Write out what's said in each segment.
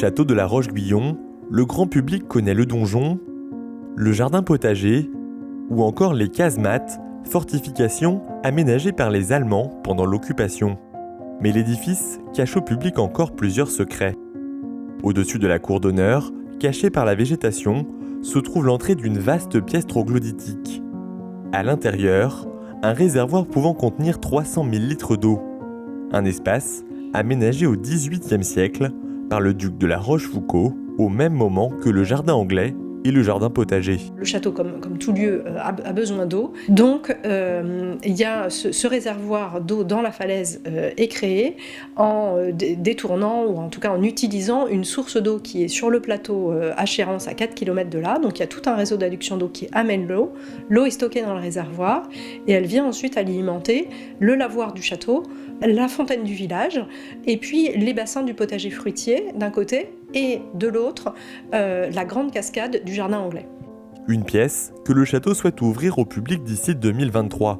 château de la Roche-Guyon, le grand public connaît le donjon, le jardin potager ou encore les casemates, fortifications aménagées par les Allemands pendant l'occupation. Mais l'édifice cache au public encore plusieurs secrets. Au-dessus de la cour d'honneur, cachée par la végétation, se trouve l'entrée d'une vaste pièce troglodytique. À l'intérieur, un réservoir pouvant contenir 300 000 litres d'eau. Un espace aménagé au XVIIIe siècle par le duc de la Rochefoucauld, au même moment que le jardin anglais et le jardin potager. Le château, comme tout lieu, a besoin d'eau. Donc, il y a ce réservoir d'eau dans la falaise est créé en détournant, ou en tout cas en utilisant une source d'eau qui est sur le plateau à Chérences, à 4 km de là. Donc, il y a tout un réseau d'adduction d'eau qui amène l'eau. L'eau est stockée dans le réservoir et elle vient ensuite alimenter le lavoir du château, la fontaine du village, et puis les bassins du potager fruitier d'un côté, et de l'autre, la grande cascade du jardin anglais. Une pièce que le château souhaite ouvrir au public d'ici 2023.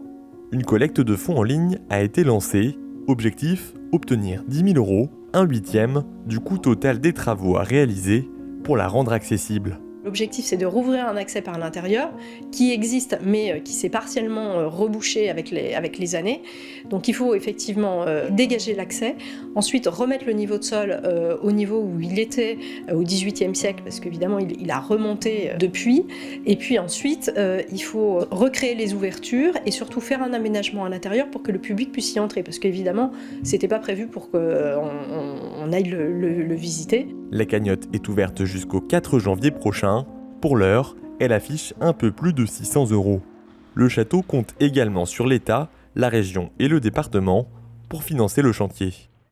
Une collecte de fonds en ligne a été lancée. Objectif, obtenir 10 000 €, 1/8 du coût total des travaux à réaliser pour la rendre accessible. L'objectif, c'est de rouvrir un accès par l'intérieur qui existe, mais qui s'est partiellement rebouché avec les années. Donc il faut effectivement dégager l'accès, ensuite remettre le niveau de sol au niveau où il était au XVIIIe siècle, parce qu'évidemment il a remonté depuis. Et puis ensuite, il faut recréer les ouvertures et surtout faire un aménagement à l'intérieur pour que le public puisse y entrer, parce qu'évidemment, c'était pas prévu pour qu'on aille le visiter. La cagnotte est ouverte jusqu'au 4 janvier prochain. Pour l'heure, elle affiche un peu plus de 600 €. Le château compte également sur l'État, la région et le département pour financer le chantier.